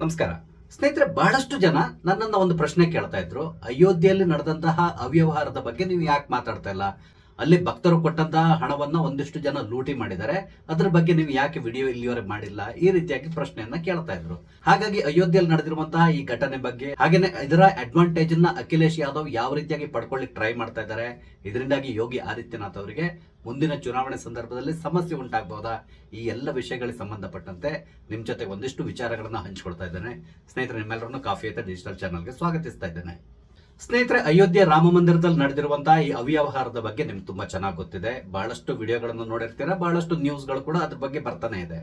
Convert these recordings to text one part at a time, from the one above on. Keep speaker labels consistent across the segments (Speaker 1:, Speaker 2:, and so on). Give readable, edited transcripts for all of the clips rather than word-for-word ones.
Speaker 1: ನಮಸ್ಕಾರ ಸ್ನೇಹಿತರೆ. ಬಹಳಷ್ಟು ಜನ ನನ್ನನ್ನ ಒಂದು ಪ್ರಶ್ನೆ ಕೇಳ್ತಾ ಇದ್ರು, ಅಯೋಧ್ಯೆಯಲ್ಲಿ ನಡೆದಂತಹ ಅವ್ಯವಹಾರದ ಬಗ್ಗೆ ನೀವು ಯಾಕೆ ಮಾತಾಡ್ತಾ ಇಲ್ಲ? ಅಲ್ಲಿ ಭಕ್ತರು ಕೊಟ್ಟಂತಹ ಹಣವನ್ನ ಒಂದಿಷ್ಟು ಜನ ಲೂಟಿ ಮಾಡಿದ್ದಾರೆ, ಅದ್ರ ಬಗ್ಗೆ ನೀವು ಯಾಕೆ ವಿಡಿಯೋ ಇಲ್ಲಿವರೆಗೆ ಮಾಡಿಲ್ಲ? ಈ ರೀತಿಯಾಗಿ ಪ್ರಶ್ನೆಯನ್ನ ಕೇಳ್ತಾ ಇದ್ರು. ಹಾಗಾಗಿ ಅಯೋಧ್ಯೆಯಲ್ಲಿ ನಡೆದಿರುವಂತಹ ಈ ಘಟನೆ ಬಗ್ಗೆ, ಹಾಗೇನೆ ಇದರ ಅಡ್ವಾಂಟೇಜ್ ಅನ್ನ ಅಖಿಲೇಶ್ ಯಾದವ್ ಯಾವ ರೀತಿಯಾಗಿ ಪಡ್ಕೊಳ್ಳಿಕ್ ಟ್ರೈ ಮಾಡ್ತಾ ಇದ್ದಾರೆ, ಇದರಿಂದಾಗಿ ಯೋಗಿ ಆದಿತ್ಯನಾಥ್ ಅವರಿಗೆ ಮುಂದಿನ ಚುನಾವಣೆ ಸಂದರ್ಭದಲ್ಲಿ ಸಮಸ್ಯೆ ಉಂಟಾಗಬಹುದಾ, ಈ ಎಲ್ಲ ವಿಷಯಗಳಿಗೆ ಸಂಬಂಧಪಟ್ಟಂತೆ ನಿಮ್ ಜೊತೆ ಒಂದಿಷ್ಟು ವಿಚಾರಗಳನ್ನ ಹಂಚಿಕೊಳ್ತಾ ಇದ್ದೇನೆ. ಸ್ನೇಹಿತರೆ, ನಿಮ್ಮೆಲ್ಲರನ್ನು ಕಾಫಿ ಐತ ಡಿಜಿಟಲ್ ಚಾನಲ್ಗೆ ಸ್ವಾಗತಿಸ್ತಾ ಇದ್ದೇನೆ. ಸ್ನೇಹಿತರೆ, ಅಯೋಧ್ಯೆ ರಾಮ ಮಂದಿರದಲ್ಲಿ ನಡೆದಿರುವಂತಹ ಈ ಅವ್ಯವಹಾರದ ಬಗ್ಗೆ ನಿಮ್ಗೆ ತುಂಬಾ ಚೆನ್ನಾಗಿ ಗೊತ್ತಿದೆ. ಬಹಳಷ್ಟು ವಿಡಿಯೋಗಳನ್ನು ನೋಡಿರ್ತೀರಾ, ಬಹಳಷ್ಟು ನ್ಯೂಸ್ಗಳು ಕೂಡ ಅದ್ರ ಬಗ್ಗೆ ಬರ್ತಾನೆ ಇದೆ.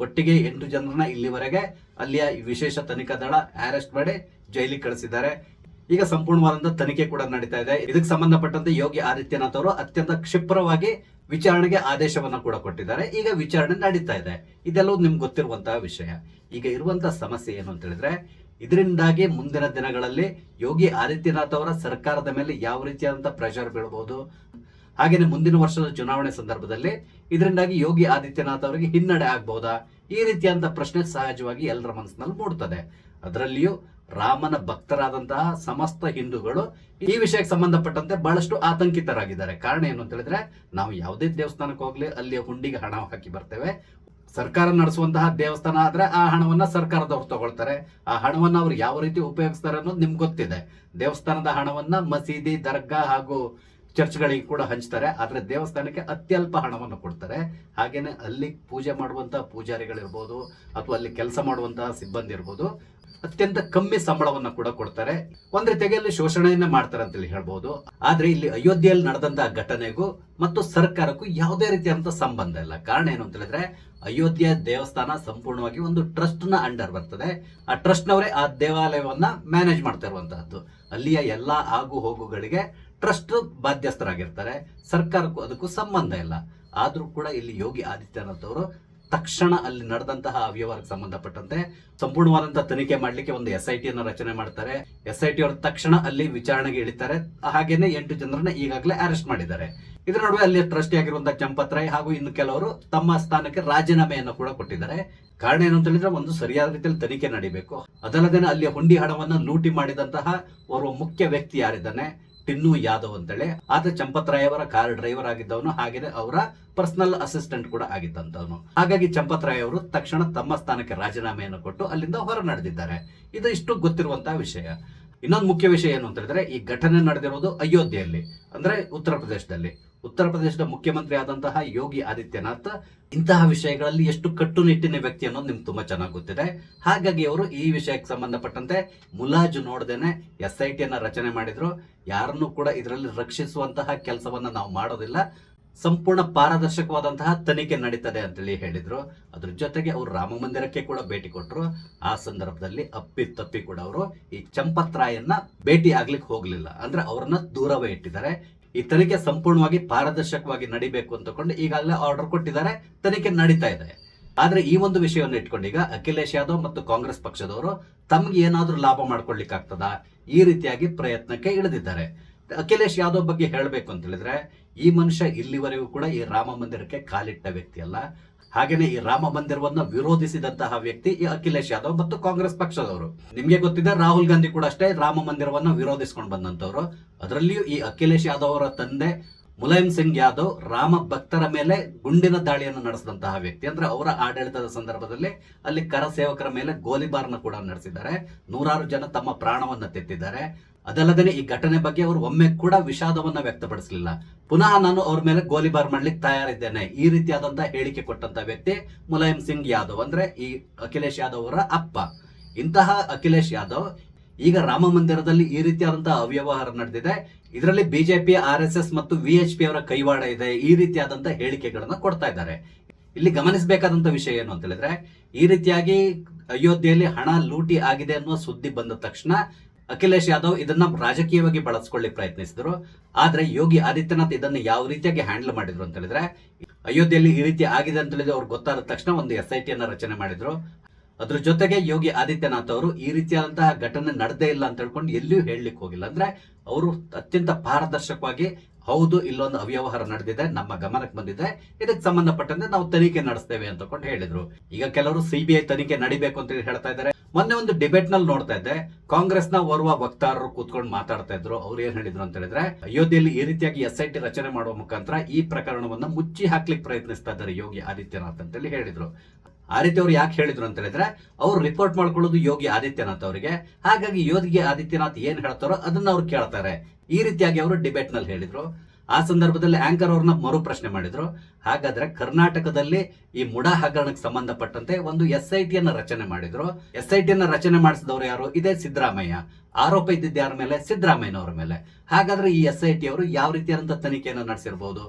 Speaker 1: ಒಟ್ಟಿಗೆ 8 ಜನರನ್ನ ಇಲ್ಲಿವರೆಗೆ ಅಲ್ಲಿಯ ವಿಶೇಷ ತನಿಖಾ ದಳ ಅರೆಸ್ಟ್ ಮಾಡಿ ಜೈಲಿಗೆ ಕಳಿಸಿದ್ದಾರೆ. ಈಗ ಸಂಪೂರ್ಣವಾದಂತಹ ತನಿಖೆ ಕೂಡ ನಡೀತಾ ಇದೆ. ಇದಕ್ಕೆ ಸಂಬಂಧಪಟ್ಟಂತೆ ಯೋಗಿ ಆದಿತ್ಯನಾಥ್ ಅವರು ಅತ್ಯಂತ ಕ್ಷಿಪ್ರವಾಗಿ ವಿಚಾರಣೆಗೆ ಆದೇಶವನ್ನ ಕೂಡ ಕೊಟ್ಟಿದ್ದಾರೆ. ಈಗ ವಿಚಾರಣೆ ನಡೀತಾ ಇದೆ. ಇದೆಲ್ಲವೂ ನಿಮ್ಗೆ ಗೊತ್ತಿರುವಂತಹ ವಿಷಯ. ಈಗ ಇರುವಂತಹ ಸಮಸ್ಯೆ ಏನು ಅಂತ ಹೇಳಿದ್ರೆ, ಇದರಿಂದಾಗಿ ಮುಂದಿನ ದಿನಗಳಲ್ಲಿ ಯೋಗಿ ಆದಿತ್ಯನಾಥ್ ಅವರ ಸರ್ಕಾರದ ಮೇಲೆ ಯಾವ ರೀತಿಯಾದಂತಹ ಪ್ರೆಷರ್ ಬೀಳಬಹುದು, ಹಾಗೇನೆ ಮುಂದಿನ ವರ್ಷದ ಚುನಾವಣೆ ಸಂದರ್ಭದಲ್ಲಿ ಇದರಿಂದಾಗಿ ಯೋಗಿ ಆದಿತ್ಯನಾಥ್ ಅವರಿಗೆ ಹಿನ್ನಡೆ ಆಗಬಹುದಾ, ಈ ರೀತಿಯಾದಂತಹ ಪ್ರಶ್ನೆ ಸಹಜವಾಗಿ ಎಲ್ಲರ ಮನಸ್ಸಿನಲ್ಲಿ ಮೂಡ್ತದೆ. ಅದರಲ್ಲಿಯೂ ರಾಮನ ಭಕ್ತರಾದಂತಹ ಸಮಸ್ತ ಹಿಂದೂಗಳು ಈ ವಿಷಯಕ್ಕೆ ಸಂಬಂಧಪಟ್ಟಂತೆ ಬಹಳಷ್ಟು ಆತಂಕಿತರಾಗಿದ್ದಾರೆ. ಕಾರಣ ಏನು ಅಂತ ಹೇಳಿದ್ರೆ, ನಾವು ಯಾವುದೇ ದೇವಸ್ಥಾನಕ್ಕೆ ಹೋಗ್ಲಿ ಅಲ್ಲಿ ಹುಂಡಿಗೆ ಹಣ ಹಾಕಿ ಬರ್ತೇವೆ. ಸರ್ಕಾರ ನಡೆಸುವಂತಹ ದೇವಸ್ಥಾನ ಆದ್ರೆ ಆ ಹಣವನ್ನ ಸರ್ಕಾರದವ್ರು ತಗೊಳ್ತಾರೆ. ಆ ಹಣವನ್ನ ಅವ್ರು ಯಾವ ರೀತಿ ಉಪಯೋಗಿಸ್ತಾರೆ ಅನ್ನೋದು ನಿಮ್ಗೆ ಗೊತ್ತಿದೆ. ದೇವಸ್ಥಾನದ ಹಣವನ್ನ ಮಸೀದಿ, ದರ್ಗಾ ಹಾಗೂ ಚರ್ಚ್ಗಳಿಗೆ ಕೂಡ ಹಂಚ್ತಾರೆ. ಆದ್ರೆ ದೇವಸ್ಥಾನಕ್ಕೆ ಅತ್ಯಲ್ಪ ಹಣವನ್ನು ಕೊಡ್ತಾರೆ. ಹಾಗೇನೆ ಅಲ್ಲಿ ಪೂಜೆ ಮಾಡುವಂತಹ ಪೂಜಾರಿಗಳಿರ್ಬೋದು ಅಥವಾ ಅಲ್ಲಿ ಕೆಲಸ ಮಾಡುವಂತಹ ಸಿಬ್ಬಂದಿ ಇರ್ಬೋದು, ಅತ್ಯಂತ ಕಮ್ಮಿ ಸಂಬಳವನ್ನ ಕೂಡ ಕೊಡ್ತಾರೆ. ಒಂದ್ ರೀತಿಯಾಗಿ ಅಲ್ಲಿ ಶೋಷಣೆಯನ್ನ ಮಾಡ್ತಾರೆ ಅಂತೇಳಿ ಹೇಳ್ಬಹುದು. ಆದ್ರೆ ಇಲ್ಲಿ ಅಯೋಧ್ಯೆಯಲ್ಲಿ ನಡೆದಂತಹ ಘಟನೆಗೂ ಮತ್ತು ಸರ್ಕಾರಕ್ಕೂ ಯಾವುದೇ ರೀತಿಯಾದಂತಹ ಸಂಬಂಧ ಇಲ್ಲ. ಕಾರಣ ಏನು ಅಂತ ಹೇಳಿದ್ರೆ, ಅಯೋಧ್ಯೆ ದೇವಸ್ಥಾನ ಸಂಪೂರ್ಣವಾಗಿ ಒಂದು ಟ್ರಸ್ಟ್ ನ ಅಂಡರ್ ಬರ್ತದೆ. ಆ ಟ್ರಸ್ಟ್ ನವರೇ ಆ ದೇವಾಲಯವನ್ನ ಮ್ಯಾನೇಜ್ ಮಾಡ್ತಾ ಇರುವಂತಹದ್ದು. ಅಲ್ಲಿಯ ಎಲ್ಲಾ ಆಗು ಹೋಗುಗಳಿಗೆ ಟ್ರಸ್ಟ್ ಬಾಧ್ಯಸ್ಥರಾಗಿರ್ತಾರೆ. ಸರ್ಕಾರಕ್ಕೂ ಅದಕ್ಕೂ ಸಂಬಂಧ ಇಲ್ಲ. ಆದ್ರೂ ಕೂಡ ಇಲ್ಲಿ ಯೋಗಿ ಆದಿತ್ಯನಾಥ್ ಅವರು ತಕ್ಷಣ ಅಲ್ಲಿ ನಡೆದಂತಹ ಅವ್ಯವಹಾರಕ್ಕೆ ಸಂಬಂಧಪಟ್ಟಂತೆ ಸಂಪೂರ್ಣವಾದಂತಹ ತನಿಖೆ ಮಾಡ್ಲಿಕ್ಕೆ ಒಂದು SIT ಅನ್ನು ರಚನೆ ಮಾಡ್ತಾರೆ. SIT ಅವರು ತಕ್ಷಣ ಅಲ್ಲಿ ವಿಚಾರಣೆಗೆ ಇಳಿತಾರೆ. ಹಾಗೇನೆ 8 ಜನರನ್ನ ಈಗಾಗಲೇ ಅರೆಸ್ಟ್ ಮಾಡಿದ್ದಾರೆ. ಇದರ ನಡುವೆ ಅಲ್ಲಿ ಟ್ರಸ್ಟಿ ಆಗಿರುವಂತಹ ಚಂಪತ್ ರಾಯ್ ಹಾಗೂ ಇನ್ನು ಕೆಲವರು ತಮ್ಮ ಸ್ಥಾನಕ್ಕೆ ರಾಜೀನಾಮೆಯನ್ನು ಕೂಡ ಕೊಟ್ಟಿದ್ದಾರೆ. ಕಾರಣ ಏನು ಅಂತ ಹೇಳಿದ್ರೆ, ಒಂದು ಸರಿಯಾದ ರೀತಿಯಲ್ಲಿ ತನಿಖೆ ನಡೀಬೇಕು. ಅದಲ್ಲದೆ ಅಲ್ಲಿ ಹುಂಡಿ ಹಣವನ್ನು ಲೂಟಿ ಮಾಡಿದಂತಹ ಓರ್ವ ಮುಖ್ಯ ವ್ಯಕ್ತಿ ಯಾರಿದ್ದಾನೆ, ಟಿನ್ನು ಯಾದವ್ ಅಂತೇಳಿ, ಆತ ಚಂಪತ್ ರಾಯ್ ಅವರ ಕಾರ್ ಡ್ರೈವರ್ ಆಗಿದ್ದವನು, ಹಾಗೆಯೇ ಅವರ ಪರ್ಸನಲ್ ಅಸಿಸ್ಟೆಂಟ್ ಕೂಡ ಆಗಿದ್ದಂತವನು. ಹಾಗಾಗಿ ಚಂಪತ್ ರಾಯ್ ಅವರು ತಕ್ಷಣ ತಮ್ಮ ಸ್ಥಾನಕ್ಕೆ ರಾಜೀನಾಮೆಯನ್ನು ಕೊಟ್ಟು ಅಲ್ಲಿಂದ ಹೊರ ನಡೆದಿದ್ದಾರೆ. ಇದು ಇಷ್ಟು ಗೊತ್ತಿರುವಂತಹ ವಿಷಯ. ಇನ್ನೊಂದು ಮುಖ್ಯ ವಿಷಯ ಏನು ಅಂತ ಹೇಳಿದ್ರೆ, ಈ ಘಟನೆ ನಡೆದಿರೋದು ಅಯೋಧ್ಯೆಯಲ್ಲಿ, ಅಂದ್ರೆ ಉತ್ತರ ಪ್ರದೇಶದಲ್ಲಿ. ಉತ್ತರ ಪ್ರದೇಶದ ಮುಖ್ಯಮಂತ್ರಿ ಆದಂತಹ ಯೋಗಿ ಆದಿತ್ಯನಾಥ್ ಇಂತಹ ವಿಷಯಗಳಲ್ಲಿ ಎಷ್ಟು ಕಟ್ಟುನಿಟ್ಟಿನ ವ್ಯಕ್ತಿ ಅನ್ನೋದು ನಿಮ್ಗೆ ತುಂಬಾ ಚೆನ್ನಾಗಿ ಗೊತ್ತಿದೆ. ಹಾಗಾಗಿ ಅವರು ಈ ವಿಷಯಕ್ಕೆ ಸಂಬಂಧಪಟ್ಟಂತೆ ಮುಲಾಜು ನೋಡದೇನೆ SIT ಅನ್ನ ರಚನೆ ಮಾಡಿದ್ರು. ಯಾರನ್ನು ಕೂಡ ಇದರಲ್ಲಿ ರಕ್ಷಿಸುವಂತಹ ಕೆಲಸವನ್ನ ನಾವು ಮಾಡೋದಿಲ್ಲ, ಸಂಪೂರ್ಣ ಪಾರದರ್ಶಕವಾದಂತಹ ತನಿಖೆ ನಡೀತದೆ ಅಂತೇಳಿ ಹೇಳಿದ್ರು. ಅದ್ರ ಜೊತೆಗೆ ಅವರು ರಾಮ ಮಂದಿರಕ್ಕೆ ಕೂಡ ಭೇಟಿ ಕೊಟ್ಟರು. ಆ ಸಂದರ್ಭದಲ್ಲಿ ಅಪ್ಪಿ ಕೂಡ ಅವರು ಈ ಚಂಪತ್ ರಾಯನ್ನ ಭೇಟಿ ಆಗ್ಲಿಕ್ಕೆ ಹೋಗ್ಲಿಲ್ಲ, ಅಂದ್ರೆ ಅವರನ್ನ ದೂರವೇ ಇಟ್ಟಿದ್ದಾರೆ. ಈ ತನಿಖೆ ಸಂಪೂರ್ಣವಾಗಿ ಪಾರದರ್ಶಕವಾಗಿ ನಡಿಬೇಕು ಅಂತಕೊಂಡು ಈಗಾಗಲೇ ಆರ್ಡರ್ ಕೊಟ್ಟಿದ್ದಾರೆ. ತನಿಖೆ ನಡೀತಾ ಇದೆ. ಆದ್ರೆ ಈ ಒಂದು ವಿಷಯವನ್ನು ಇಟ್ಕೊಂಡು ಈಗ ಅಖಿಲೇಶ್ ಯಾದವ್ ಮತ್ತು ಕಾಂಗ್ರೆಸ್ ಪಕ್ಷದವರು ತಮ್ಗೆ ಏನಾದ್ರೂ ಲಾಭ ಮಾಡ್ಕೊಳ್ಲಿಕ್ಕೆ ಆಗ್ತದಾ, ಈ ರೀತಿಯಾಗಿ ಪ್ರಯತ್ನಕ್ಕೆ ಇಳಿದಿದ್ದಾರೆ. ಅಖಿಲೇಶ್ ಯಾದವ್ ಬಗ್ಗೆ ಹೇಳಬೇಕು ಅಂತ ಹೇಳಿದ್ರೆ, ಈ ಮನುಷ್ಯ ಇಲ್ಲಿವರೆಗೂ ಕೂಡ ಈ ರಾಮ ಮಂದಿರಕ್ಕೆ ಕಾಲಿಟ್ಟ ವ್ಯಕ್ತಿ ಅಲ್ಲ. ಹಾಗೇನೆ ಈ ರಾಮ ಮಂದಿರವನ್ನ ವಿರೋಧಿಸಿದಂತಹ ವ್ಯಕ್ತಿ ಈ ಅಖಿಲೇಶ್ ಯಾದವ್ ಮತ್ತು ಕಾಂಗ್ರೆಸ್ ಪಕ್ಷದವರು. ನಿಮ್ಗೆ ಗೊತ್ತಿದೆ, ರಾಹುಲ್ ಗಾಂಧಿ ಕೂಡ ಅಷ್ಟೇ ರಾಮ ಮಂದಿರವನ್ನ ವಿರೋಧಿಸ್ಕೊಂಡು ಬಂದಂತವ್ರು. ಅದರಲ್ಲಿಯೂ ಈ ಅಖಿಲೇಶ್ ಯಾದವ್ ಅವರ ತಂದೆ ಮುಲಾಯಂ ಸಿಂಗ್ ಯಾದವ್ ರಾಮ ಭಕ್ತರ ಮೇಲೆ ಗುಂಡಿನ ದಾಳಿಯನ್ನು ನಡೆಸಿದಂತಹ ವ್ಯಕ್ತಿ. ಅಂದ್ರೆ ಅವರ ಆಡಳಿತದ ಸಂದರ್ಭದಲ್ಲಿ ಅಲ್ಲಿ ಕರ ಸೇವಕರ ಮೇಲೆ ಗೋಲಿಬಾರ್ನ ಕೂಡ ನಡೆಸಿದ್ದಾರೆ. 100 ಜನ ತಮ್ಮ ಪ್ರಾಣವನ್ನ ತೆತ್ತಿದ್ದಾರೆ. ಅದಲ್ಲದೆ ಈ ಘಟನೆ ಬಗ್ಗೆ ಅವರು ಒಮ್ಮೆ ಕೂಡ ವಿಷಾದವನ್ನ ವ್ಯಕ್ತಪಡಿಸಲಿಲ್ಲ. ಪುನಃ ನಾನು ಅವ್ರ ಮೇಲೆ ಗೋಲಿಬಾರ್ ಮಾಡ್ಲಿಕ್ಕೆ ತಯಾರಿದ್ದೇನೆ, ಈ ರೀತಿಯಾದಂತಹ ಹೇಳಿಕೆ ಕೊಟ್ಟಂತ ವ್ಯಕ್ತಿ ಮುಲಾಯಂ ಸಿಂಗ್ ಯಾದವ್, ಅಂದ್ರೆ ಈ ಅಖಿಲೇಶ್ ಯಾದವ್ ಅವರ ಅಪ್ಪ. ಇಂತಹ ಅಖಿಲೇಶ್ ಯಾದವ್ ಈಗ ರಾಮ ಮಂದಿರದಲ್ಲಿ ಈ ರೀತಿಯಾದಂತಹ ಅವ್ಯವಹಾರ ನಡೆದಿದೆ, ಇದರಲ್ಲಿ ಬಿಜೆಪಿ, RSS ಮತ್ತು VHP ಅವರ ಕೈವಾಡ ಇದೆ, ಈ ರೀತಿಯಾದಂತಹ ಹೇಳಿಕೆಗಳನ್ನ ಕೊಡ್ತಾ ಇದ್ದಾರೆ. ಇಲ್ಲಿ ಗಮನಿಸಬೇಕಾದಂತ ವಿಷಯ ಏನು ಅಂತ ಹೇಳಿದ್ರೆ, ಈ ರೀತಿಯಾಗಿ ಅಯೋಧ್ಯೆಯಲ್ಲಿ ಹಣ ಲೂಟಿ ಆಗಿದೆ ಅನ್ನುವ ಸುದ್ದಿ ಬಂದ ತಕ್ಷಣ ಅಖಿಲೇಶ್ ಯಾದವ್ ಇದನ್ನ ರಾಜಕೀಯವಾಗಿ ಬಳಸ್ಕೊಳ್ಳಿಕ್ಕೆ ಪ್ರಯತ್ನಿಸಿದ್ರು. ಆದ್ರೆ ಯೋಗಿ ಆದಿತ್ಯನಾಥ್ ಇದನ್ನ ಯಾವ ರೀತಿಯಾಗಿ ಹ್ಯಾಂಡಲ್ ಮಾಡಿದ್ರು ಅಂತ ಹೇಳಿದ್ರೆ, ಅಯೋಧ್ಯೆಯಲ್ಲಿ ಈ ರೀತಿ ಆಗಿದೆ ಅಂತ ಹೇಳಿದ್ರೆ ಅವ್ರಿಗೆ ಗೊತ್ತಾದ ತಕ್ಷಣ ಒಂದು SIT ಅನ್ನ ರಚನೆ ಮಾಡಿದ್ರು. ಅದ್ರ ಜೊತೆಗೆ ಯೋಗಿ ಆದಿತ್ಯನಾಥ್ ಅವರು ಈ ರೀತಿಯಾದಂತಹ ಘಟನೆ ನಡೆದೇ ಇಲ್ಲ ಅಂತ ಹೇಳ್ಕೊಂಡು ಎಲ್ಲಿಯೂ ಹೇಳಲಿಕ್ಕೆ ಹೋಗಿಲ್ಲ. ಅಂದ್ರೆ ಅವರು ಅತ್ಯಂತ ಪಾರದರ್ಶಕವಾಗಿ ಹೌದು ಇಲ್ಲೊಂದು ಅವ್ಯವಹಾರ ನಡೆದಿದೆ, ನಮ್ಮ ಗಮನಕ್ಕೆ ಬಂದಿದೆ, ಇದಕ್ಕೆ ಸಂಬಂಧಪಟ್ಟಂತೆ ನಾವು ತನಿಖೆ ನಡೆಸ್ತೇವೆ ಅಂತಕೊಂಡು ಹೇಳಿದ್ರು. ಈಗ ಕೆಲವರು CBI ತನಿಖೆ ನಡಿಬೇಕು ಅಂತ ಹೇಳ್ತಾ ಇದ್ದಾರೆ. ಮೊನ್ನೆ ಒಂದು ಡಿಬೇಟ್ ನಲ್ಲಿ ನೋಡ್ತಾ ಇದ್ದೆ, ಕಾಂಗ್ರೆಸ್ನ ಓರ್ವ ವಕ್ತಾರರು ಕೂತ್ಕೊಂಡು ಮಾತಾಡ್ತಾ ಇದ್ರು. ಅವ್ರು ಏನ್ ಹೇಳಿದ್ರು ಅಂತ ಹೇಳಿದ್ರೆ, ಅಯೋಧ್ಯೆಯಲ್ಲಿ ಈ ರೀತಿಯಾಗಿ SIT ರಚನೆ ಮಾಡುವ ಮುಖಾಂತರ ಈ ಪ್ರಕರಣವನ್ನ ಮುಚ್ಚಿ ಹಾಕ್ಲಿಕ್ಕೆ ಪ್ರಯತ್ನಿಸ್ತಾ ಇದ್ದಾರೆ ಯೋಗಿ ಆದಿತ್ಯನಾಥ್ ಅಂತೇಳಿ ಹೇಳಿದ್ರು. ಆ ರೀತಿ ಅವ್ರು ಯಾಕೆ ಹೇಳಿದ್ರು ಅಂತ ಹೇಳಿದ್ರೆ, ಅವ್ರು ರಿಪೋರ್ಟ್ ಮಾಡ್ಕೊಳ್ಳೋದು ಯೋಗಿ ಆದಿತ್ಯನಾಥ್ ಅವರಿಗೆ, ಹಾಗಾಗಿ ಯೋಗಿ ಆದಿತ್ಯನಾಥ್ ಏನ್ ಹೇಳ್ತಾರೋ ಅದನ್ನ ಅವ್ರು ಕೇಳ್ತಾರೆ. ಈ ರೀತಿಯಾಗಿ ಅವರು ಡಿಬೇಟ್ ನಲ್ಲಿ ಹೇಳಿದ್ರು. ಆ ಸಂದರ್ಭದಲ್ಲಿ ಆಂಕರ್ ಅವ್ರನ್ನ ಮರು ಪ್ರಶ್ನೆ ಮಾಡಿದ್ರು, ಹಾಗಾದ್ರೆ ಕರ್ನಾಟಕದಲ್ಲಿ ಈ ಮುಡಾ ಹಗರಣಕ್ಕೆ ಸಂಬಂಧಪಟ್ಟಂತೆ ಒಂದು SIT ಅನ್ನ ರಚನೆ ಮಾಡಿದ್ರು. SIT ಅನ್ನ ರಚನೆ ಮಾಡಿಸಿದವರು ಯಾರು? ಇದೇ ಸಿದ್ದರಾಮಯ್ಯ. ಆರೋಪ ಇದ್ದಿದ್ದು ಯಾರ ಮೇಲೆ? ಸಿದ್ದರಾಮಯ್ಯನವರ ಮೇಲೆ. ಹಾಗಾದ್ರೆ ಈ SIT ಅವರು ಯಾವ ರೀತಿಯಾದಂತಹ ತನಿಖೆಯನ್ನು ನಡೆಸಿರ್ಬೋದು?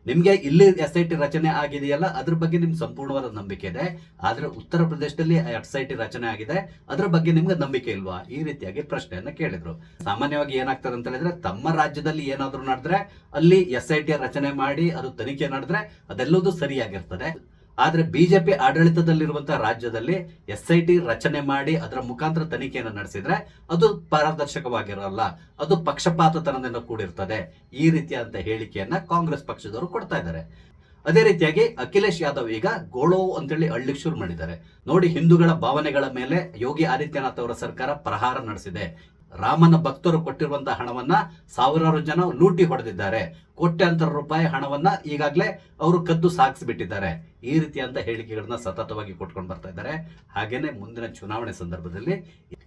Speaker 1: ನಿಮ್ಗೆ ಇಲ್ಲಿ SIT ರಚನೆ ಆಗಿದೆಯಲ್ಲ, ಅದ್ರ ಬಗ್ಗೆ ನಿಮ್ಗೆ ಸಂಪೂರ್ಣವಾದ ನಂಬಿಕೆ ಇದೆ. ಆದ್ರೆ ಉತ್ತರ ಪ್ರದೇಶದಲ್ಲಿ SIT ರಚನೆ ಆಗಿದೆ, ಅದ್ರ ಬಗ್ಗೆ ನಿಮ್ಗೆ ನಂಬಿಕೆ ಇಲ್ವಾ? ಈ ರೀತಿಯಾಗಿ ಪ್ರಶ್ನೆಯನ್ನ ಕೇಳಿದ್ರು. ಸಾಮಾನ್ಯವಾಗಿ ಏನಾಗ್ತದೆ ಅಂತ ಹೇಳಿದ್ರೆ, ತಮ್ಮ ರಾಜ್ಯದಲ್ಲಿ ಏನಾದ್ರೂ ನಡೆದ್ರೆ ಅಲ್ಲಿ SIT ರಚನೆ ಮಾಡಿ ಅದು ತನಿಖೆ ನಡೆದ್ರೆ ಅದೆಲ್ಲದೂ ಸರಿಯಾಗಿರ್ತದೆ. ಆದ್ರೆ ಬಿಜೆಪಿ ಆಡಳಿತದಲ್ಲಿರುವಂತಹ ರಾಜ್ಯದಲ್ಲಿ SIT ರಚನೆ ಮಾಡಿ ಅದರ ಮುಖಾಂತರ ತನಿಖೆಯನ್ನು ನಡೆಸಿದ್ರೆ ಅದು ಪಾರದರ್ಶಕವಾಗಿರಲ್ಲ, ಅದು ಪಕ್ಷಪಾತತನದಿಂದ ಕೂಡಿರ್ತದೆ. ಈ ರೀತಿಯಾದಂತ ಹೇಳಿಕೆಯನ್ನ ಕಾಂಗ್ರೆಸ್ ಪಕ್ಷದವರು ಕೊಡ್ತಾ ಇದ್ದಾರೆ. ಅದೇ ರೀತಿಯಾಗಿ ಅಖಿಲೇಶ್ ಯಾದವ್ ಈಗ ಗೋಳೋ ಅಂತೇಳಿ ಅಳ್ಳಿಕ್ ಶುರು ಮಾಡಿದ್ದಾರೆ. ನೋಡಿ, ಹಿಂದೂಗಳ ಭಾವನೆಗಳ ಮೇಲೆ ಯೋಗಿ ಆದಿತ್ಯನಾಥ್ ಅವರ ಸರ್ಕಾರ ಪ್ರಹಾರ ನಡೆಸಿದೆ. ರಾಮನ ಭಕ್ತರು ಕೊಟ್ಟಿರುವಂತಹ ಹಣವನ್ನ ಸಾವಿರಾರು ಜನ ಲೂಟಿ ಹೊಡೆದಿದ್ದಾರೆ. ಕೋಟ್ಯಾಂತರ ರೂಪಾಯಿ ಹಣವನ್ನ ಈಗಾಗಲೇ ಅವರು ಕದ್ದು ಸಾಗಿಸಿಬಿಟ್ಟಿದ್ದಾರೆ. ಈ ರೀತಿಯಾದ ಹೇಳಿಕೆಗಳನ್ನ ಸತತವಾಗಿ ಕೊಟ್ಕೊಂಡು ಬರ್ತಾ ಇದ್ದಾರೆ. ಹಾಗೇನೆ ಮುಂದಿನ ಚುನಾವಣೆ ಸಂದರ್ಭದಲ್ಲಿ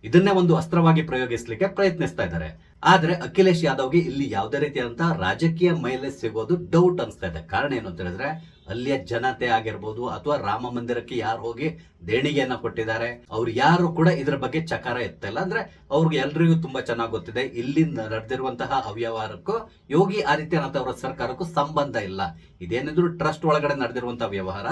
Speaker 1: ಇದನ್ನೇ ಒಂದು ಅಸ್ತ್ರವಾಗಿ ಪ್ರಯೋಗಿಸಲಿಕ್ಕೆ ಪ್ರಯತ್ನಿಸ್ತಾ ಇದ್ದಾರೆ. ಆದ್ರೆ ಅಖಿಲೇಶ್ ಯಾದವ್ಗೆ ಇಲ್ಲಿ ಯಾವುದೇ ರೀತಿಯಾದಂತಹ ರಾಜಕೀಯ ಮೈಲೇಜ್ ಸಿಗೋದು ಡೌಟ್ ಅನ್ಸ್ತಾ ಇದೆ. ಕಾರಣ ಏನು ಅಂತ ಹೇಳಿದ್ರೆ, ಅಲ್ಲಿಯ ಜನತೆ ಆಗಿರ್ಬೋದು ಅಥವಾ ರಾಮ ಮಂದಿರಕ್ಕೆ ಯಾರು ಹೋಗಿ ದೇಣಿಗೆಯನ್ನ ಕೊಟ್ಟಿದ್ದಾರೆ, ಅವ್ರು ಯಾರು ಕೂಡ ಇದ್ರ ಬಗ್ಗೆ ಚಕಾರ ಎತ್ತಾ ಇಲ್ಲ. ಅಂದ್ರೆ ಅವ್ರಿಗೆ ಎಲ್ರಿಗೂ ತುಂಬಾ ಚೆನ್ನಾಗಿ ಗೊತ್ತಿದೆ, ಇಲ್ಲಿ ನಡೆದಿರುವಂತಹ ಅವ್ಯವಹಾರಕ್ಕೂ ಯೋಗಿ ಆದಿತ್ಯನಾಥ್ ಅವರ ಸರ್ಕಾರಕ್ಕೂ ಸಂಬಂಧ ಇಲ್ಲ. ಇದೇನಿದ್ರು ಟ್ರಸ್ಟ್ ಒಳಗಡೆ ನಡೆದಿರುವಂತಹ ವ್ಯವಹಾರ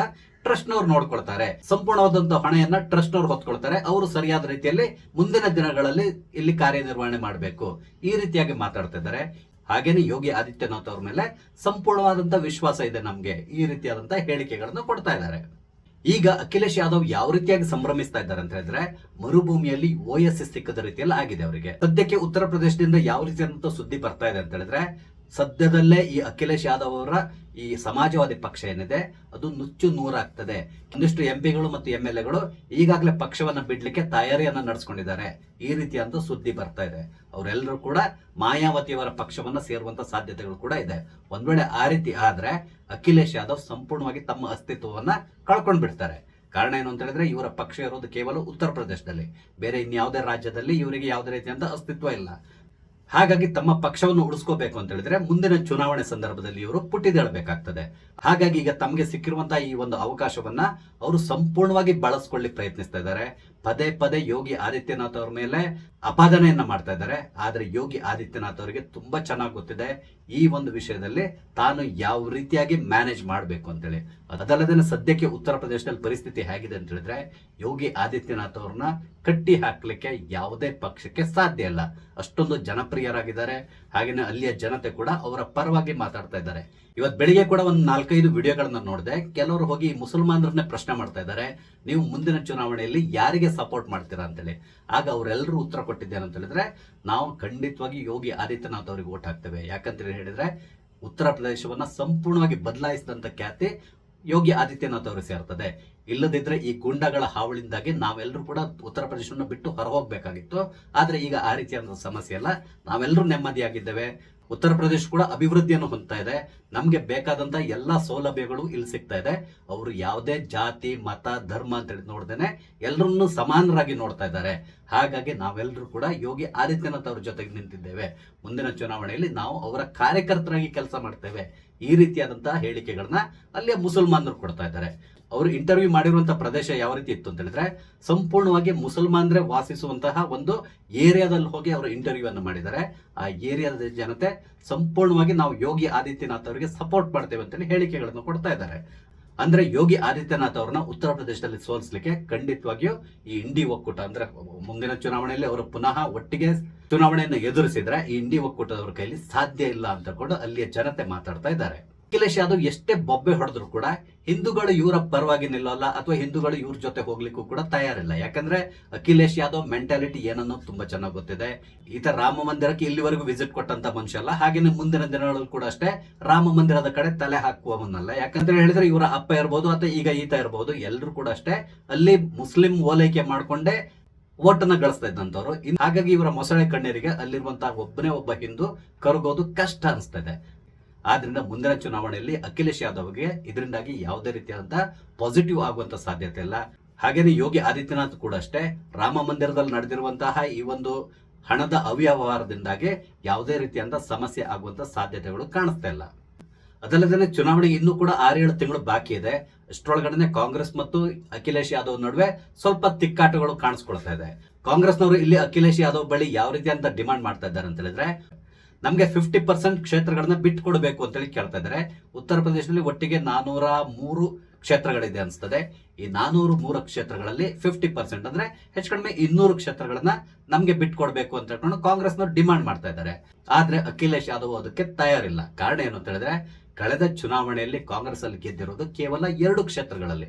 Speaker 1: ಟ್ರಸ್ಟ್ ನವ್ರು ನೋಡ್ಕೊಳ್ತಾರೆ. ಸಂಪೂರ್ಣವಾದಂತಹ ಹಣೆಯನ್ನ ಟ್ರಸ್ಟ್ ನವ್ರು ಹೊತ್ಕೊಳ್ತಾರೆ. ಅವರು ಸರಿಯಾದ ರೀತಿಯಲ್ಲಿ ಮುಂದಿನ ದಿನಗಳಲ್ಲಿ ಇಲ್ಲಿ ಕಾರ್ಯನಿರ್ವಹಣೆ ಮಾಡಬೇಕು. ಈ ರೀತಿಯಾಗಿ ಮಾತಾಡ್ತಾ ಇದ್ದಾರೆ. ಹಾಗೇನೆ ಯೋಗಿ ಆದಿತ್ಯನಾಥ್ ಅವ್ರ ಮೇಲೆ ಸಂಪೂರ್ಣವಾದಂತಹ ವಿಶ್ವಾಸ ಇದೆ ನಮ್ಗೆ. ಈ ರೀತಿಯಾದಂತಹ ಹೇಳಿಕೆಗಳನ್ನು ಕೊಡ್ತಾ ಇದ್ದಾರೆ. ಈಗ ಅಖಿಲೇಶ್ ಯಾದವ್ ಯಾವ ರೀತಿಯಾಗಿ ಸಂಭ್ರಮಿಸ್ತಾ ಇದ್ದಾರೆ ಅಂತ ಹೇಳಿದ್ರೆ, ಮರುಭೂಮಿಯಲ್ಲಿ OSS ಸಿಕ್ಕದ ರೀತಿಯಲ್ಲಿ ಆಗಿದೆ ಅವರಿಗೆ. ಸದ್ಯಕ್ಕೆ ಉತ್ತರ ಪ್ರದೇಶದಿಂದ ಯಾವ ರೀತಿಯಾದಂತಹ ಸುದ್ದಿ ಬರ್ತಾ ಇದೆ ಅಂತ ಹೇಳಿದ್ರೆ, ಸದ್ಯದಲ್ಲೇ ಈ ಅಖಿಲೇಶ್ ಯಾದವ್ ಅವರ ಈ ಸಮಾಜವಾದಿ ಪಕ್ಷ ಏನಿದೆ ಅದು ನುಚ್ಚು ನೂರಾಗ್ತದೆ. ಒಂದಿಷ್ಟು MP ಗಳು ಮತ್ತು MLAಗಳು ಈಗಾಗಲೇ ಪಕ್ಷವನ್ನ ಬಿಡ್ಲಿಕ್ಕೆ ತಯಾರಿಯನ್ನ ನಡೆಸ್ಕೊಂಡಿದ್ದಾರೆ. ಈ ರೀತಿಯಾದ ಸುದ್ದಿ ಬರ್ತಾ ಇದೆ. ಅವರೆಲ್ಲರೂ ಕೂಡ ಮಾಯಾವತಿಯವರ ಪಕ್ಷವನ್ನ ಸೇರುವಂತ ಸಾಧ್ಯತೆಗಳು ಕೂಡ ಇದೆ. ಒಂದ್ ವೇಳೆ ಆ ರೀತಿ ಆದ್ರೆ ಅಖಿಲೇಶ್ ಯಾದವ್ ಸಂಪೂರ್ಣವಾಗಿ ತಮ್ಮ ಅಸ್ತಿತ್ವವನ್ನ ಕಳ್ಕೊಂಡ್ ಬಿಡ್ತಾರೆ. ಕಾರಣ ಏನು ಅಂತ ಹೇಳಿದ್ರೆ, ಇವರ ಪಕ್ಷ ಇರೋದು ಕೇವಲ ಉತ್ತರ ಪ್ರದೇಶದಲ್ಲಿ, ಬೇರೆ ಇನ್ಯಾವುದೇ ರಾಜ್ಯದಲ್ಲಿ ಇವರಿಗೆ ಯಾವುದೇ ರೀತಿಯಾದ ಅಸ್ತಿತ್ವ ಇಲ್ಲ. ಹಾಗಾಗಿ ತಮ್ಮ ಪಕ್ಷವನ್ನು ಉಳಿಸ್ಕೋಬೇಕು ಅಂತ ಹೇಳಿದ್ರೆ ಮುಂದಿನ ಚುನಾವಣೆ ಸಂದರ್ಭದಲ್ಲಿ ಇವರು ಪುಟಿದೇಳಬೇಕಾಗ್ತದೆ. ಹಾಗಾಗಿ ಈಗ ತಮಗೆ ಸಿಕ್ಕಿರುವಂತಹ ಈ ಒಂದು ಅವಕಾಶವನ್ನ ಅವರು ಸಂಪೂರ್ಣವಾಗಿ ಬಳಸ್ಕೊಳ್ಳಿ ಪ್ರಯತ್ನಿಸ್ತಾ ಇದ್ದಾರೆ. ಪದೇ ಪದೇ ಯೋಗಿ ಆದಿತ್ಯನಾಥ್ ಅವ್ರ ಮೇಲೆ ಅಪಾದನೆಯನ್ನ ಮಾಡ್ತಾ ಇದ್ದಾರೆ. ಆದ್ರೆ ಯೋಗಿ ಆದಿತ್ಯನಾಥ್ ಅವರಿಗೆ ತುಂಬಾ ಚೆನ್ನಾಗಿ ಗೊತ್ತಿದೆ ಈ ಒಂದು ವಿಷಯದಲ್ಲಿ ತಾನು ಯಾವ ರೀತಿಯಾಗಿ ಮ್ಯಾನೇಜ್ ಮಾಡಬೇಕು ಅಂತೇಳಿ. ಅದಲ್ಲದೆ ಸದ್ಯಕ್ಕೆ ಉತ್ತರ ಪ್ರದೇಶದಲ್ಲಿ ಪರಿಸ್ಥಿತಿ ಹೇಗಿದೆ ಅಂತ ಹೇಳಿದ್ರೆ, ಯೋಗಿ ಆದಿತ್ಯನಾಥ್ ಅವ್ರನ್ನ ಕಟ್ಟಿ ಹಾಕ್ಲಿಕ್ಕೆ ಯಾವುದೇ ಪಕ್ಷಕ್ಕೆ ಸಾಧ್ಯ ಇಲ್ಲ. ಅಷ್ಟೊಂದು ಜನಪ್ರಿಯರಾಗಿದ್ದಾರೆ. ಹಾಗೇನೆ ಅಲ್ಲಿಯ ಜನತೆ ಕೂಡ ಅವರ ಪರವಾಗಿ ಮಾತಾಡ್ತಾ ಇದ್ದಾರೆ. ಇವತ್ತು ಬೆಳಿಗ್ಗೆ ಕೂಡ ಒಂದು 4-5 ವಿಡಿಯೋಗಳನ್ನ ನೋಡಿದೆ. ಕೆಲವರು ಹೋಗಿ ಮುಸಲ್ಮಾನರನ್ನೇ ಪ್ರಶ್ನೆ ಮಾಡ್ತಾ ಇದ್ದಾರೆ, ನೀವು ಮುಂದಿನ ಚುನಾವಣೆಯಲ್ಲಿ ಯಾರಿಗೆ ಸಪೋರ್ಟ್ ಮಾಡ್ತೀರಾ ಅಂತೇಳಿ. ಆಗ ಅವರೆಲ್ಲರೂ ಉತ್ತರ ಕೊಟ್ಟಿದ್ದೇನೆ ಅಂತ ಹೇಳಿದ್ರೆ, ನಾವು ಖಂಡಿತವಾಗಿ ಯೋಗಿ ಆದಿತ್ಯನಾಥ್ ಅವರಿಗೆ ವೋಟ್ ಹಾಕ್ತೇವೆ. ಯಾಕಂತ ಹೇಳಿದ್ರೆ ಉತ್ತರ ಪ್ರದೇಶವನ್ನ ಸಂಪೂರ್ಣವಾಗಿ ಬದಲಾಯಿಸಿದಂತ ಖ್ಯಾತಿ ಯೋಗಿ ಆದಿತ್ಯನಾಥ್ ಅವರು ಸೇರ್ತದೆ. ಇಲ್ಲದಿದ್ರೆ ಈ ಗುಂಡಗಳ ಹಾವಳಿಂದಾಗಿ ನಾವೆಲ್ಲರೂ ಕೂಡ ಉತ್ತರ ಪ್ರದೇಶವನ್ನು ಬಿಟ್ಟು ಹೊರ ಹೋಗ್ಬೇಕಾಗಿತ್ತು. ಆದ್ರೆ ಈಗ ಆ ರೀತಿಯಾದ ಸಮಸ್ಯೆ ಅಲ್ಲ, ನಾವೆಲ್ಲರೂ ನೆಮ್ಮದಿಯಾಗಿದ್ದೇವೆ. ಉತ್ತರ ಪ್ರದೇಶ ಕೂಡ ಅಭಿವೃದ್ಧಿಯನ್ನು ಹೊಂದ್ತಾ ಇದೆ. ನಮ್ಗೆ ಬೇಕಾದಂತ ಎಲ್ಲಾ ಸೌಲಭ್ಯಗಳು ಇಲ್ಲಿ ಸಿಗ್ತಾ ಇದೆ. ಅವರು ಯಾವುದೇ ಜಾತಿ ಮತ ಧರ್ಮ ಅಂತ ಹೇಳಿ ನೋಡ್ದೇನೆ ಎಲ್ಲರನ್ನು ಸಮಾನರಾಗಿ ನೋಡ್ತಾ ಇದ್ದಾರೆ. ಹಾಗಾಗಿ ನಾವೆಲ್ಲರೂ ಕೂಡ ಯೋಗಿ ಆದಿತ್ಯನಾಥ್ ಅವ್ರ ಜೊತೆಗೆ ನಿಂತಿದ್ದೇವೆ. ಮುಂದಿನ ಚುನಾವಣೆಯಲ್ಲಿ ನಾವು ಅವರ ಕಾರ್ಯಕರ್ತರಾಗಿ ಕೆಲಸ ಮಾಡ್ತೇವೆ. ಈ ರೀತಿಯಾದಂತಹ ಹೇಳಿಕೆಗಳನ್ನ ಅಲ್ಲಿಯ ಮುಸಲ್ಮಾನರು ಕೊಡ್ತಾ ಇದ್ದಾರೆ. ಅವರು ಇಂಟರ್ವ್ಯೂ ಮಾಡಿರುವಂತಹ ಪ್ರದೇಶ ಯಾವ ರೀತಿ ಇತ್ತು ಅಂತ ಹೇಳಿದ್ರೆ, ಸಂಪೂರ್ಣವಾಗಿ ಮುಸಲ್ಮಾನರೇ ವಾಸಿಸುವಂತಹ ಒಂದು ಏರಿಯಾದಲ್ಲಿ ಹೋಗಿ ಅವರು ಇಂಟರ್ವ್ಯೂ ಅನ್ನು ಮಾಡಿದ್ದಾರೆ. ಆ ಏರಿಯಾದ ಜನತೆ ಸಂಪೂರ್ಣವಾಗಿ ನಾವು ಯೋಗಿ ಆದಿತ್ಯನಾಥ್ ಅವರಿಗೆ ಸಪೋರ್ಟ್ ಮಾಡ್ತೇವೆ ಅಂತೇಳಿ ಹೇಳಿಕೆಗಳನ್ನು ಕೊಡ್ತಾ ಇದ್ದಾರೆ. ಅಂದ್ರೆ ಯೋಗಿ ಆದಿತ್ಯನಾಥ್ ಅವ್ರನ್ನ ಉತ್ತರ ಪ್ರದೇಶದಲ್ಲಿ ಸೋಲಿಸಲಿಕ್ಕೆ ಖಂಡಿತವಾಗಿಯೂ ಈ ಇಂಡಿ ಒಕ್ಕೂಟ, ಅಂದ್ರೆ ಮುಂದಿನ ಚುನಾವಣೆಯಲ್ಲಿ ಅವರು ಪುನಃ ಒಟ್ಟಿಗೆ ಚುನಾವಣೆಯನ್ನು ಎದುರಿಸಿದ್ರೆ ಈ ಇಂಡಿ ಒಕ್ಕೂಟದವರ ಕೈಲಿ ಸಾಧ್ಯ ಇಲ್ಲ ಅಂತ ಕೂಡ ಅಲ್ಲಿಯ ಜನತೆ ಮಾತಾಡ್ತಾ ಇದ್ದಾರೆ. ಅಖಿಲೇಶ್ ಯಾದವ್ ಎಷ್ಟೇ ಬೊಬ್ಬೆ ಹೊಡೆದ್ರು ಕೂಡ ಹಿಂದೂಗಳು ಇವರ ಪರವಾಗಿ ನಿಲ್ಲಲ್ಲ ಅಥವಾ ಹಿಂದೂಗಳು ಇವ್ರ ಜೊತೆ ಹೋಗ್ಲಿಕ್ಕೂ ಕೂಡ ತಯಾರಿಲ್ಲ. ಯಾಕಂದ್ರೆ ಅಖಿಲೇಶ್ ಯಾದವ್ ಮೆಂಟಾಲಿಟಿ ಏನನ್ನೋ ತುಂಬಾ ಚೆನ್ನಾಗಿ ಗೊತ್ತಿದೆ. ಈತ ರಾಮ ಮಂದಿರಕ್ಕೆ ಇಲ್ಲಿವರೆಗೂ ವಿಸಿಟ್ ಕೊಟ್ಟಂತ ಮನುಷ್ಯ ಅಲ್ಲ. ಹಾಗೇನೆ ಮುಂದಿನ ದಿನಗಳಲ್ಲಿ ಕೂಡ ಅಷ್ಟೇ ರಾಮ ಮಂದಿರದ ಕಡೆ ತಲೆ ಹಾಕುವವನ್ನಲ್ಲ. ಯಾಕಂತ ಹೇಳಿದ್ರೆ ಇವರ ಅಪ್ಪ ಇರ್ಬೋದು ಅಥವಾ ಈಗ ಈತ ಇರ್ಬೋದು, ಎಲ್ಲರೂ ಕೂಡ ಅಷ್ಟೇ ಅಲ್ಲಿ ಮುಸ್ಲಿಂ ಓಲೈಕೆ ಮಾಡ್ಕೊಂಡೇ ಓಟನ್ನ ಗಳಿಸ್ತಾ ಇದ್ದಂತವ್ರು. ಹಾಗಾಗಿ ಇವರ ಮೊಸಳೆ ಕಣ್ಣೀರಿಗೆ ಅಲ್ಲಿರುವಂತಹ ಒಬ್ಬನೇ ಒಬ್ಬ ಹಿಂದೂ ಕರಗೋದು ಕಷ್ಟ ಅನಿಸ್ತಾ ಇದೆ. ಆದ್ರಿಂದ ಮುಂದಿನ ಚುನಾವಣೆಯಲ್ಲಿ ಅಖಿಲೇಶ್ ಯಾದವ್ಗೆ ಇದರಿಂದಾಗಿ ಯಾವುದೇ ರೀತಿಯಾದಂತಹ ಪಾಸಿಟಿವ್ ಆಗುವಂತ ಸಾಧ್ಯತೆ ಇಲ್ಲ. ಹಾಗೇನೆ ಯೋಗಿ ಆದಿತ್ಯನಾಥ್ ಕೂಡ ಅಷ್ಟೇ, ರಾಮ ಮಂದಿರದಲ್ಲಿ ನಡೆದಿರುವಂತಹ ಈ ಒಂದು ಹಣದ ಅವ್ಯವಹಾರದಿಂದಾಗಿ ಯಾವುದೇ ರೀತಿಯಾದ ಸಮಸ್ಯೆ ಆಗುವಂತ ಸಾಧ್ಯತೆಗಳು ಕಾಣಿಸ್ತಾ ಇಲ್ಲ. ಅದಲ್ಲದೆ ಚುನಾವಣೆಗೆ ಇನ್ನೂ ಕೂಡ 6-7 ತಿಂಗಳು ಬಾಕಿ ಇದೆ. ಅಷ್ಟರೊಳಗಡೆ ಕಾಂಗ್ರೆಸ್ ಮತ್ತು ಅಖಿಲೇಶ್ ಯಾದವ್ ನಡುವೆ ಸ್ವಲ್ಪ ತಿಕ್ಕಾಟಗಳು ಕಾಣಿಸ್ಕೊಳ್ತಾ ಇದೆ. ಕಾಂಗ್ರೆಸ್ನವರು ಇಲ್ಲಿ ಅಖಿಲೇಶ್ ಯಾದವ್ ಬಳಿ ಯಾವ ರೀತಿ ಅಂತ ಡಿಮಾಂಡ್ ಮಾಡ್ತಾ ಇದ್ದಾರೆ ಅಂತ ಹೇಳಿದ್ರೆ, ನಮಗೆ 50% ಕ್ಷೇತ್ರಗಳನ್ನ ಬಿಟ್ಟು ಕೊಡಬೇಕು ಅಂತೇಳಿ ಕೇಳ್ತಾ ಇದ್ದಾರೆ. ಉತ್ತರ ಪ್ರದೇಶದಲ್ಲಿ ಒಟ್ಟಿಗೆ 403 ಕ್ಷೇತ್ರಗಳಿದೆ ಅನಿಸ್ತದೆ. ಈ 403 ಕ್ಷೇತ್ರಗಳಲ್ಲಿ 50% ಅಂದ್ರೆ ಹೆಚ್ಚು ಕಡಿಮೆ 200 ಕ್ಷೇತ್ರಗಳನ್ನ ನಮ್ಗೆ ಬಿಟ್ಕೊಡ್ಬೇಕು ಅಂತ ಹೇಳ್ಕೊಂಡು ಕಾಂಗ್ರೆಸ್ನವ್ರು ಡಿಮಾಂಡ್ ಮಾಡ್ತಾ ಇದ್ದಾರೆ. ಆದ್ರೆ ಅಖಿಲೇಶ್ ಯಾದವ್ ಅದಕ್ಕೆ ತಯಾರಿಲ್ಲ. ಕಾರಣ ಏನು ಅಂತ ಹೇಳಿದ್ರೆ, ಕಳೆದ ಚುನಾವಣೆಯಲ್ಲಿ ಕಾಂಗ್ರೆಸ್ ಅಲ್ಲಿ ಗೆದ್ದಿರೋದು ಕೇವಲ 2 ಕ್ಷೇತ್ರಗಳಲ್ಲಿ.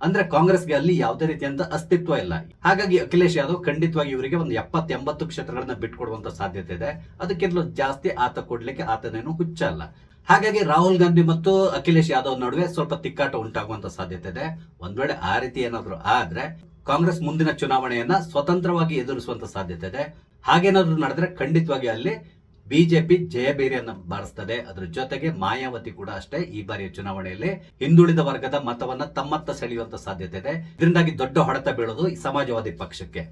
Speaker 1: ಅಂದ್ರೆ ಕಾಂಗ್ರೆಸ್ಗೆ ಅಲ್ಲಿ ಯಾವುದೇ ರೀತಿಯಂತ ಅಸ್ತಿತ್ವ ಇಲ್ಲ. ಹಾಗಾಗಿ ಅಖಿಲೇಶ್ ಯಾದವ್ ಖಂಡಿತವಾಗಿ ಇವರಿಗೆ ಒಂದು 70-80 ಕ್ಷೇತ್ರಗಳನ್ನ ಬಿಟ್ಕೊಡುವಂತ ಸಾಧ್ಯತೆ ಇದೆ. ಅದಕ್ಕಿಂತಲೂ ಜಾಸ್ತಿ ಆತ ಕೊಡ್ಲಿಕ್ಕೆ ಆತನೇನು ಹುಚ್ಚಲ್ಲ. ಹಾಗಾಗಿ ರಾಹುಲ್ ಗಾಂಧಿ ಮತ್ತು ಅಖಿಲೇಶ್ ಯಾದವ್ ನಡುವೆ ಸ್ವಲ್ಪ ತಿಕ್ಕಾಟ ಉಂಟಾಗುವಂತ ಸಾಧ್ಯತೆ ಇದೆ. ಒಂದ್ ವೇಳೆ ಆ ರೀತಿ ಏನಾದ್ರು ಆದ್ರೆ ಕಾಂಗ್ರೆಸ್ ಮುಂದಿನ ಚುನಾವಣೆಯನ್ನ ಸ್ವತಂತ್ರವಾಗಿ ಎದುರಿಸುವಂತ ಸಾಧ್ಯತೆ ಇದೆ. ಹಾಗೇನಾದ್ರು ನಡೆದ್ರೆ ಖಂಡಿತವಾಗಿ ಅಲ್ಲಿ ಬಿಜೆಪಿ ಜಯಬೇರಿಯನ್ನ ಬಾರಿಸ್ತದೆ. ಅದ್ರ ಜೊತೆಗೆ ಮಾಯಾವತಿ ಕೂಡ ಅಷ್ಟೇ ಈ ಬಾರಿಯ ಚುನಾವಣೆಯಲ್ಲಿ ಹಿಂದುಳಿದ ವರ್ಗದ ಮತವನ್ನ ತಮ್ಮತ್ತ ಸೆಳೆಯುವಂತ ಸಾಧ್ಯತೆ ಇದೆ. ಇದರಿಂದಾಗಿ ದೊಡ್ಡ ಹೊಡೆತ ಬೀಳೋದು ಈ ಸಮಾಜವಾದಿ ಪಕ್ಷಕ್ಕೆ.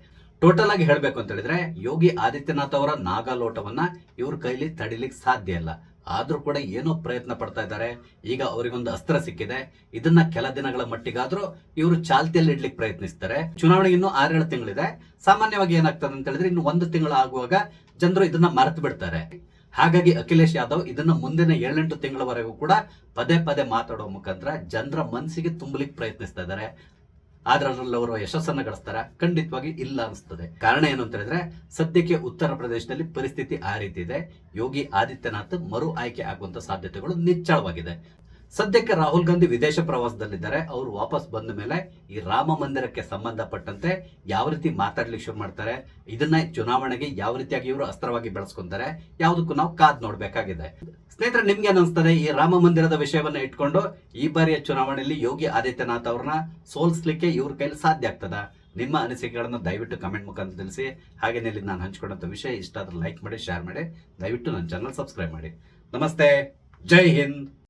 Speaker 1: ಟೋಟಲ್ ಆಗಿ ಹೇಳ್ಬೇಕು ಅಂತ ಹೇಳಿದ್ರೆ, ಯೋಗಿ ಆದಿತ್ಯನಾಥ್ ಅವರ ನಾಗಾಲೋಟವನ್ನ ಇವ್ರ ಕೈಲಿ ತಡಿಲಿಕ್ಕೆ ಸಾಧ್ಯ ಇಲ್ಲ. ಆದ್ರೂ ಕೂಡ ಏನೋ ಪ್ರಯತ್ನ ಪಡ್ತಾ ಇದ್ದಾರೆ. ಈಗ ಅವರಿಗೊಂದು ಅಸ್ತ್ರ ಸಿಕ್ಕಿದೆ. ಇದನ್ನ ಕೆಲ ದಿನಗಳ ಮಟ್ಟಿಗಾದ್ರೂ ಇವರು ಚಾಲ್ತಿಯಲ್ಲಿ ಇಡ್ಲಿಕ್ಕೆ ಪ್ರಯತ್ನಿಸ್ತಾರೆ. ಚುನಾವಣೆಗೆ ಇನ್ನೂ 6-7 ತಿಂಗಳಿದೆ. ಸಾಮಾನ್ಯವಾಗಿ ಏನಾಗ್ತದೆ ಅಂತ ಹೇಳಿದ್ರೆ, ಇನ್ನು 1 ತಿಂಗಳು ಆಗುವಾಗ ಜನರು ಇದನ್ನ ಮರೆತು ಬಿಡ್ತಾರೆ. ಹಾಗಾಗಿ ಅಖಿಲೇಶ್ ಯಾದವ್ ಇದನ್ನ ಮುಂದಿನ 7-8 ತಿಂಗಳವರೆಗೂ ಕೂಡ ಪದೇ ಪದೇ ಮಾತಾಡೋ ಮುಖಾಂತರ ಜನರ ಮನಸ್ಸಿಗೆ ತುಂಬಲಿಕ್ಕೆ ಪ್ರಯತ್ನಿಸ್ತಾ ಇದ್ದಾರೆ. ಆದ್ರೆ ಅದರಲ್ಲಿ ಅವರು ಯಶಸ್ಸನ್ನ ಗಳಿಸ್ತಾರ? ಖಂಡಿತವಾಗಿ ಇಲ್ಲ ಅನಿಸ್ತದೆ. ಕಾರಣ ಏನು ಅಂತ ಹೇಳಿದ್ರೆ, ಸದ್ಯಕ್ಕೆ ಉತ್ತರ ಪ್ರದೇಶದಲ್ಲಿ ಪರಿಸ್ಥಿತಿ ಆ ರೀತಿ ಇದೆ. ಯೋಗಿ ಆದಿತ್ಯನಾಥ್ ಮರು ಆಯ್ಕೆ ಆಗುವಂತ ಸಾಧ್ಯತೆಗಳು ನಿಚ್ಚಳವಾಗಿದೆ. ಸದ್ಯಕ್ಕೆ ರಾಹುಲ್ ಗಾಂಧಿ ವಿದೇಶ ಪ್ರವಾಸದಲ್ಲಿದ್ದಾರೆ. ಅವರು ವಾಪಸ್ ಬಂದ ಮೇಲೆ ಈ ರಾಮ ಮಂದಿರಕ್ಕೆ ಸಂಬಂಧಪಟ್ಟಂತೆ ಯಾವ ರೀತಿ ಮಾತಾಡ್ಲಿಕ್ಕೆ ಶುರು ಮಾಡ್ತಾರೆ, ಇದನ್ನ ಚುನಾವಣೆಗೆ ಯಾವ ರೀತಿಯಾಗಿ ಇವರು ಅಸ್ತ್ರವಾಗಿ ಬೆಳೆಸ್ಕೊಂತಾರೆ, ಯಾವುದಕ್ಕೂ ನಾವು ಕಾದ್ ನೋಡ್ಬೇಕಾಗಿದೆ. ಸ್ನೇಹಿತರೆ, ನಿಮ್ಗೆ ಅನಿಸ್ತದೆ ಈ ರಾಮ ಮಂದಿರದ ವಿಷಯವನ್ನ ಇಟ್ಕೊಂಡು ಈ ಬಾರಿಯ ಚುನಾವಣೆಯಲ್ಲಿ ಯೋಗಿ ಆದಿತ್ಯನಾಥ್ ಅವ್ರನ್ನ ಸೋಲಿಸ್ಲಿಕ್ಕೆ ಇವ್ರ ಕೈಲಿ ಸಾಧ್ಯ ಆಗ್ತದ? ನಿಮ್ಮ ಅನಿಸಿಕೆಗಳನ್ನ ದಯವಿಟ್ಟು ಕಮೆಂಟ್ ಮುಖಾಂತರ ತಿಳಿಸಿ. ಹಾಗೇನೆ ಇಲ್ಲಿ ನಾನು ಹಂಚ್ಕೊಂಡಂತ ವಿಷಯ ಇಷ್ಟ ಆದ್ರೆ ಲೈಕ್ ಮಾಡಿ, ಶೇರ್ ಮಾಡಿ, ದಯವಿಟ್ಟು ನನ್ನ ಚಾನಲ್ ಸಬ್ಸ್ಕ್ರೈಬ್ ಮಾಡಿ. ನಮಸ್ತೆ, ಜೈ ಹಿಂದ್.